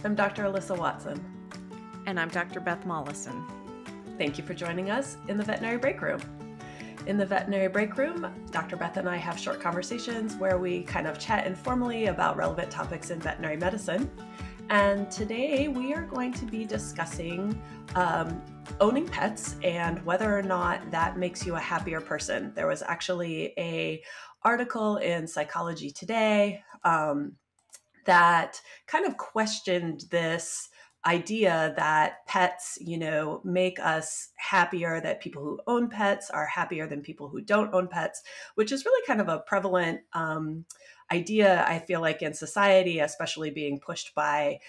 I'm Dr. Alyssa Watson. And I'm Dr. Beth Molleson. Thank you for joining us in the Veterinary Breakroom. In the Veterinary Breakroom, Dr. Beth and I have short conversations where we kind of chat informally about relevant topics in veterinary medicine. And today we are going to be discussing owning pets and whether or not that makes you a happier person. There was actually an article in Psychology Today that kind of questioned this idea that pets, make us happier, that people who own pets are happier than people who don't own pets, which is really kind of a prevalent idea, I feel like, in society, especially being pushed by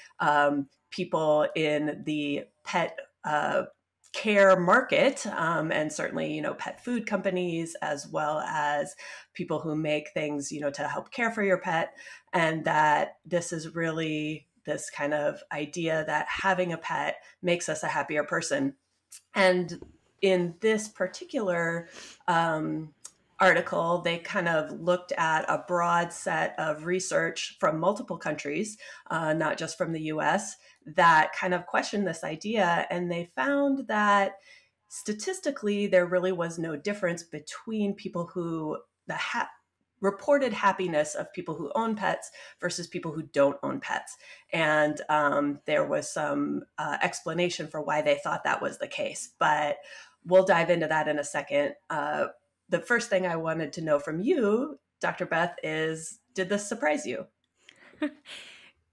people in the pet care market, and certainly, pet food companies, as well as people who make things, to help care for your pet. And that this is really this kind of idea that having a pet makes us a happier person. And in this particular article, they kind of looked at a broad set of research from multiple countries, not just from the US, that kind of questioned this idea. And they found that statistically, there really was no difference between people who reported happiness of people who own pets versus people who don't own pets. And there was some explanation for why they thought that was the case, but we'll dive into that in a second. The first thing I wanted to know from you, Dr. Beth, is, did this surprise you?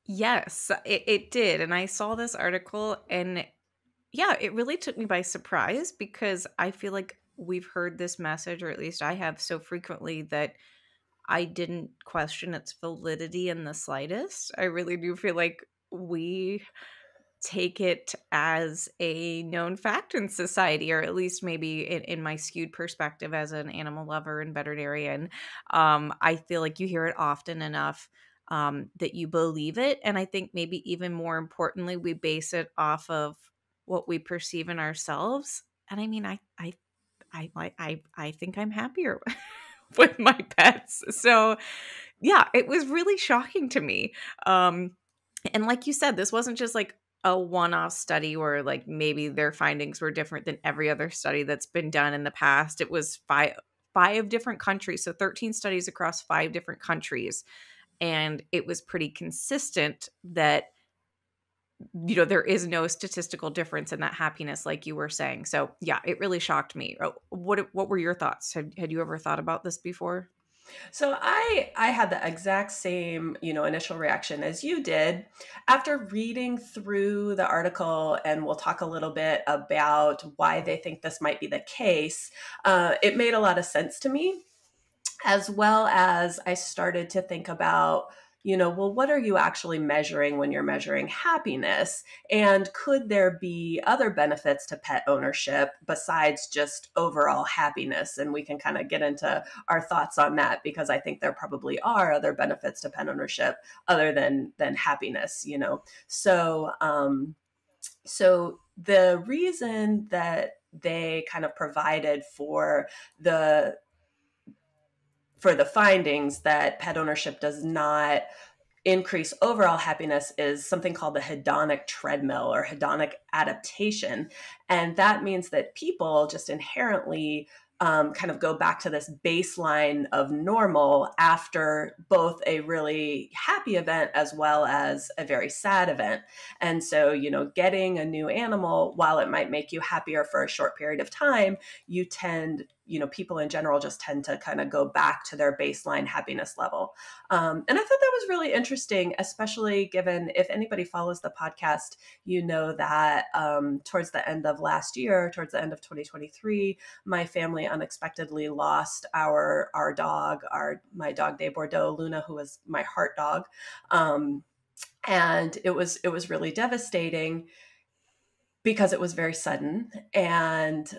Yes, it did. And I saw this article and yeah, it really took me by surprise because I feel like we've heard this message, or at least I have so frequently, that I didn't question its validity in the slightest. I really do feel like we take it as a known fact in society, or at least maybe in my skewed perspective as an animal lover and veterinarian. I feel like you hear it often enough that you believe it. And I think maybe even more importantly, we base it off of what we perceive in ourselves. And I mean, I think I'm happier with my pets. So yeah, it was really shocking to me. And like you said, this wasn't just like a one-off study where like maybe their findings were different than every other study that's been done in the past. It was five different countries. So 13 studies across 5 different countries. And it was pretty consistent that there is no statistical difference in that happiness, like you were saying. So yeah, it really shocked me. What were your thoughts? Had you ever thought about this before? So I had the exact same, initial reaction as you did. After reading through the article, and we'll talk a little bit about why they think this might be the case, it made a lot of sense to me, as well as I started to think about, well, what are you actually measuring when you're measuring happiness? And could there be other benefits to pet ownership besides just overall happiness? And we can kind of get into our thoughts on that, because I think there probably are other benefits to pet ownership other than happiness, So, so the reason that they kind of provided for the findings that pet ownership does not increase overall happiness is something called the hedonic treadmill, or hedonic adaptation. And that means that people just inherently kind of go back to this baseline of normal after both a really happy event as well as a very sad event. And so, getting a new animal, while it might make you happier for a short period of time, people in general just tend to kind of go back to their baseline happiness level. And I thought that was really interesting, especially given, if anybody follows the podcast, that towards the end of last year, towards the end of 2023, my family unexpectedly lost our dog, my dog de Bordeaux, Luna, who was my heart dog. And it was really devastating, because it was very sudden. And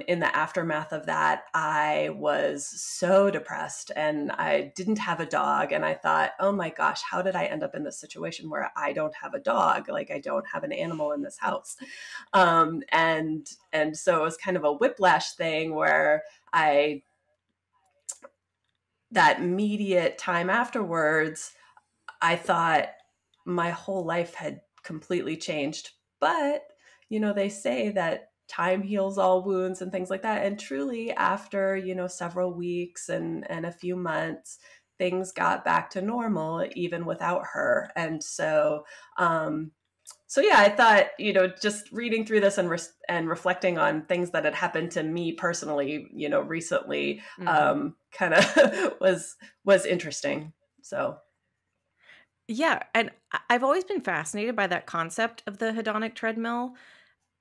in the aftermath of that, I was so depressed, and I didn't have a dog. And I thought, oh my gosh, how did I end up in this situation where I don't have a dog? Like, I don't have an animal in this house. And so it was kind of a whiplash thing where that immediate time afterwards, I thought my whole life had completely changed. But, they say that time heals all wounds and things like that. And truly, after, several weeks and a few months, things got back to normal, even without her. And so yeah, I thought, just reading through this and reflecting on things that had happened to me personally, recently, kind of was interesting. So Yeah, and I've always been fascinated by that concept of the hedonic treadmill.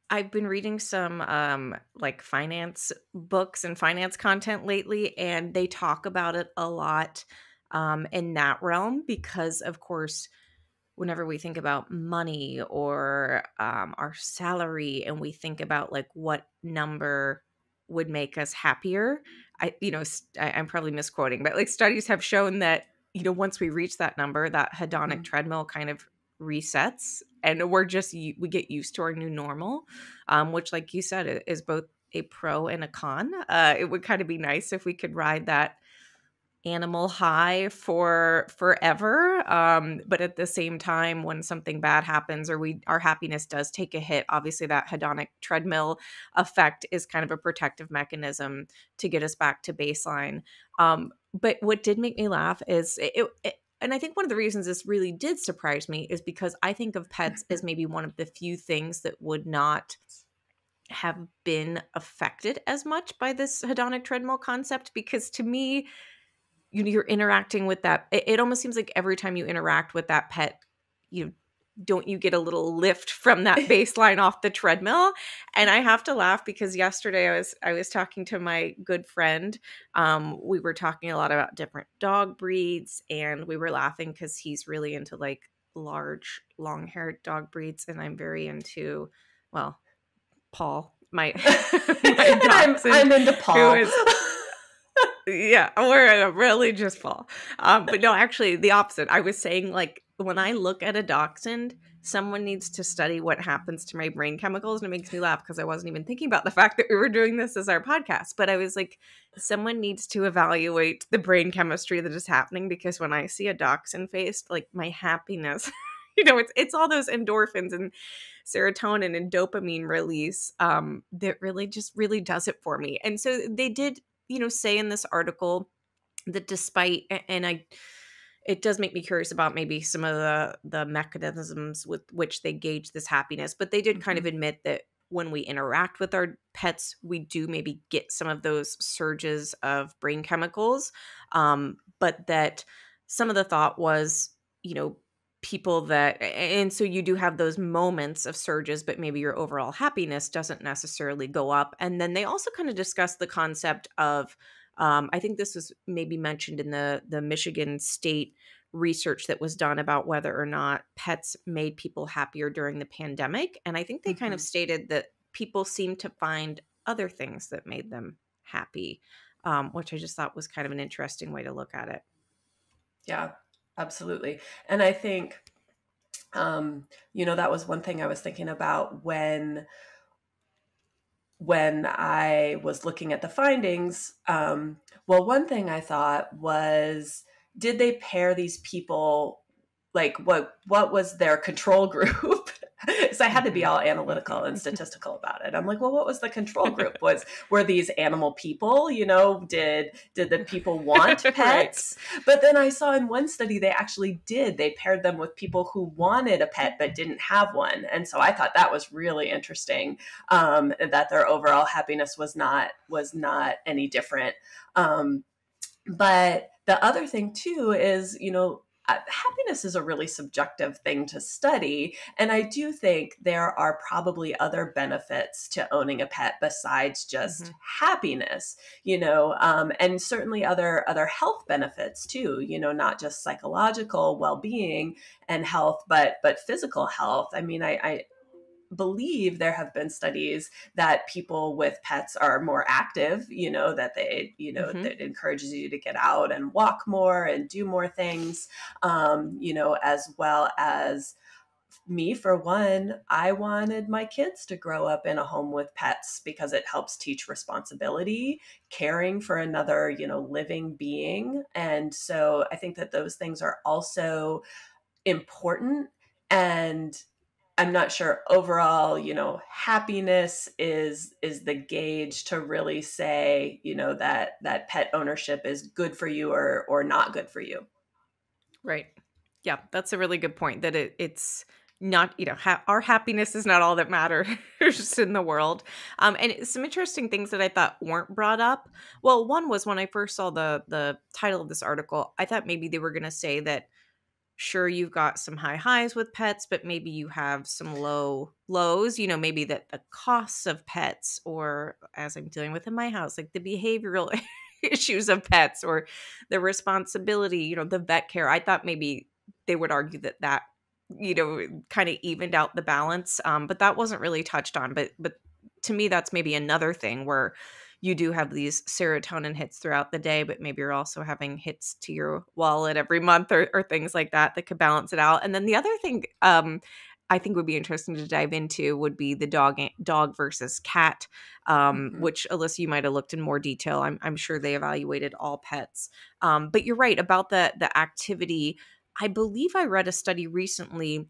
I've been reading some like finance books and finance content lately, and they talk about it a lot in that realm because, of course, whenever we think about money or our salary and we think about like what number would make us happier, I'm probably misquoting, but like studies have shown that, once we reach that number, that hedonic treadmill kind of resets and we get used to our new normal, which, like you said, is both a pro and a con. It would kind of be nice if we could ride that animal high for forever, but at the same time, when something bad happens or our happiness does take a hit, obviously that hedonic treadmill effect is kind of a protective mechanism to get us back to baseline. But what did make me laugh is and I think one of the reasons this really did surprise me is because I think of pets as maybe one of the few things that would not have been affected as much by this hedonic treadmill concept, because to me, you're interacting with that. It almost seems like every time you interact with that pet, you get a little lift from that baseline off the treadmill. And I have to laugh because yesterday I was talking to my good friend. We were talking a lot about different dog breeds, and we were laughing because he's really into like large, long-haired dog breeds, and I'm very into, well, Paul, my my and I'm dachshund, into who Paul. is yeah, we're really just fall. But no, actually, the opposite. I was saying, like, when I look at a dachshund, someone needs to study what happens to my brain chemicals. And it makes me laugh because I wasn't even thinking about the fact that we were doing this as our podcast. But I was like, someone needs to evaluate the brain chemistry that is happening, because when I see a dachshund face, like, my happiness, it's all those endorphins and serotonin and dopamine release that really does it for me. And so they did, say in this article that despite, and it does make me curious about maybe some of the mechanisms with which they gauge this happiness, but they did kind of admit that when we interact with our pets, we do maybe get some of those surges of brain chemicals, but that some of the thought was, people that, and so you do have those moments of surges, but maybe your overall happiness doesn't necessarily go up. And then they also kind of discussed the concept of, I think this was maybe mentioned in the Michigan State research that was done about whether or not pets made people happier during the pandemic. And I think they kind of stated that people seemed to find other things that made them happy, which I just thought was kind of an interesting way to look at it. Yeah, absolutely. And I think, that was one thing I was thinking about when I was looking at the findings. Well, one thing I thought was, did they pair these people, like what was their control group? So I had to be all analytical and statistical about it. I'm like, well, what was the control group? Were these animal people? Did the people want pets? Right. But then I saw in one study they actually did. They paired them with people who wanted a pet but didn't have one, and so I thought that was really interesting. That their overall happiness was not any different. But the other thing too is, happiness is a really subjective thing to study. And I do think there are probably other benefits to owning a pet besides just happiness, and certainly other health benefits too, not just psychological well-being and health, but physical health. I mean, I believe there have been studies that people with pets are more active, that they, that encourages you to get out and walk more and do more things, as well as me, for one. I wanted my kids to grow up in a home with pets because it helps teach responsibility, caring for another, living being. And so I think that those things are also important. And I'm not sure overall, happiness is the gauge to really say, that pet ownership is good for you or not good for you. Right. Yeah, that's a really good point that it's not, our happiness is not all that matters in the world. And some interesting things that I thought weren't brought up. Well, one was when I first saw the title of this article, I thought maybe they were going to say that sure you've got some high highs with pets, but maybe you have some low lows, maybe that the costs of pets, or as I'm dealing with in my house, like the behavioral issues of pets or the responsibility, the vet care. I thought maybe they would argue that kind of evened out the balance. But that wasn't really touched on. But to me, that's maybe another thing where you do have these serotonin hits throughout the day, but maybe you're also having hits to your wallet every month or things like that could balance it out. And then the other thing I think would be interesting to dive into would be the dog versus cat, which Alyssa, you might have looked in more detail. I'm sure they evaluated all pets. But you're right about the activity. I believe I read a study recently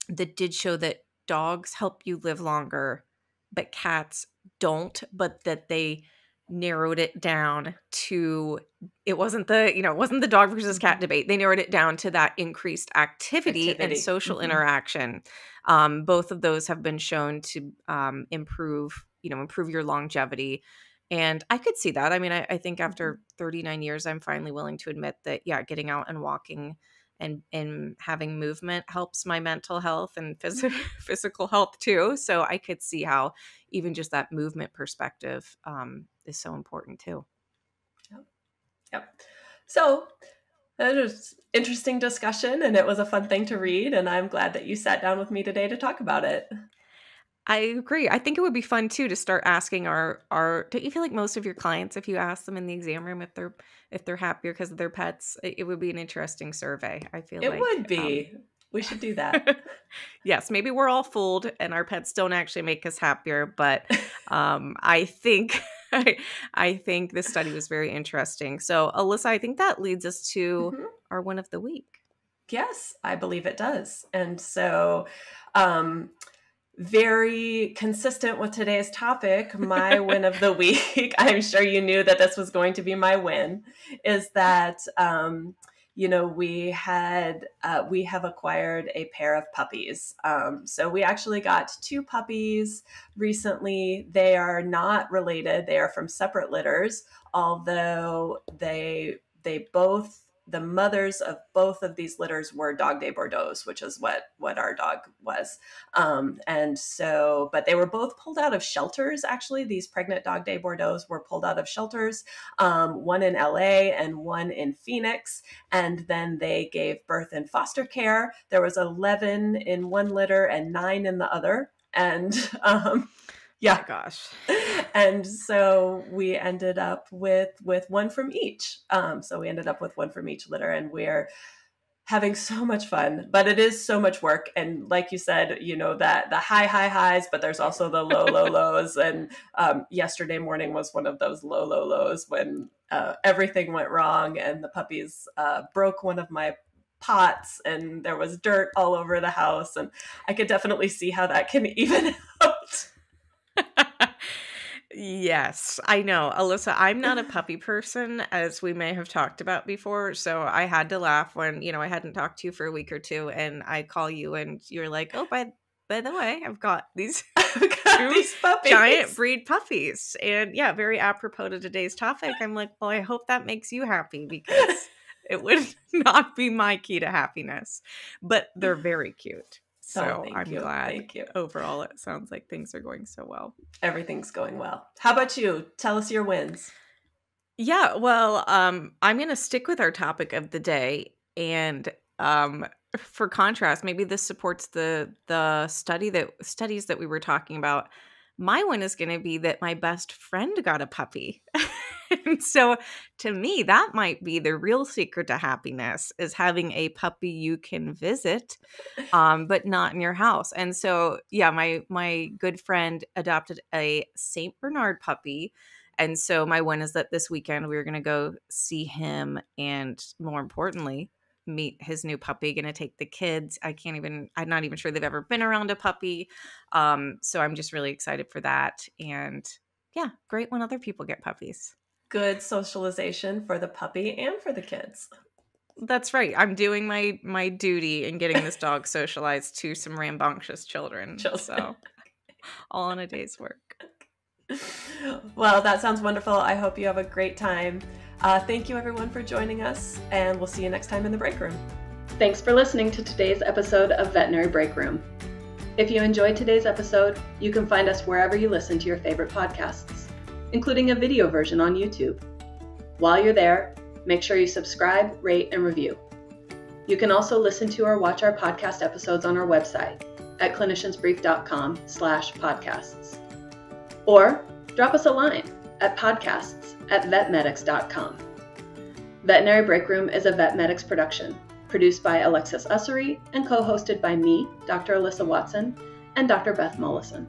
that did show that dogs help you live longer, but cats don't, but that they narrowed it down to it wasn't the dog versus cat debate. They narrowed it down to that increased activity and social interaction. Both of those have been shown to improve your longevity. And I could see that. I mean, I think after 39 years, I'm finally willing to admit that, yeah, getting out and walking and having movement helps my mental health and physical health too. So I could see how even just that movement perspective is so important too. Yep. So that was interesting discussion, and it was a fun thing to read, and I'm glad that you sat down with me today to talk about it. I agree. I think it would be fun too to start asking our don't you feel like most of your clients, if you ask them in the exam room if they're happier because of their pets, it would be an interesting survey. I feel it like would be. We should do that. Yes, maybe we're all fooled and our pets don't actually make us happier, but I think I think this study was very interesting. So, Alyssa, I think that leads us to our win of the week. Yes, I believe it does. And so, very consistent with today's topic, my win of the week, I'm sure you knew that this was going to be my win, is that, we have acquired a pair of puppies. So we actually got 2 puppies recently. They are not related. They are from separate litters, although the mothers of both of these litters were Dog Day Bordeaux's, which is what our dog was. But they were both pulled out of shelters. Actually, these pregnant Dog Day Bordeaux's were pulled out of shelters, one in LA and one in Phoenix. And then they gave birth in foster care. There was 11 in one litter and 9 in the other. And yeah, oh my gosh. And so we ended up with one from each. So we ended up with one from each litter, and we're having so much fun, but it is so much work. And like you said, that the high highs, but there's also the low lows. And yesterday morning was one of those low lows when everything went wrong and the puppies broke one of my pots and there was dirt all over the house. And I could definitely see how that can even out. Yes, I know. Alyssa, I'm not a puppy person, as we may have talked about before. So I had to laugh when, I hadn't talked to you for a week or two and I call you and you're like, oh, by the way, I've got these 2 giant breed puppies. And yeah, very apropos to today's topic. I'm like, well, I hope that makes you happy because it would not be my key to happiness. But they're very cute. So I'm glad. Thank you. Overall, it sounds like things are going so well. Everything's going well. How about you? Tell us your wins. Yeah, well, I'm going to stick with our topic of the day. And for contrast, maybe this supports the studies that we were talking about. My one is going to be that my best friend got a puppy. And so to me, that might be the real secret to happiness, is having a puppy you can visit, but not in your house. And so, yeah, my good friend adopted a Saint Bernard puppy. And so my win is that this weekend we were going to go see him and, more importantly, meet his new puppy, going to take the kids. I'm not even sure they've ever been around a puppy. So I'm just really excited for that. And yeah, great when other people get puppies. Good socialization for the puppy and for the kids. That's right. I'm doing my duty in getting this dog socialized to some rambunctious children. So all in a day's work. Well, that sounds wonderful. I hope you have a great time. Thank you everyone for joining us, and we'll see you next time in the break room. Thanks for listening to today's episode of Veterinary Breakroom. If you enjoyed today's episode, you can find us wherever you listen to your favorite podcasts, including a video version on YouTube. While you're there, make sure you subscribe, rate, and review. You can also listen to or watch our podcast episodes on our website at cliniciansbrief.com/podcasts. Or drop us a line at podcasts@vetmedics.com. Veterinary Breakroom is a Vetmedics production, produced by Alexis Ussery and co-hosted by me, Dr. Alyssa Watson, and Dr. Beth Molleson.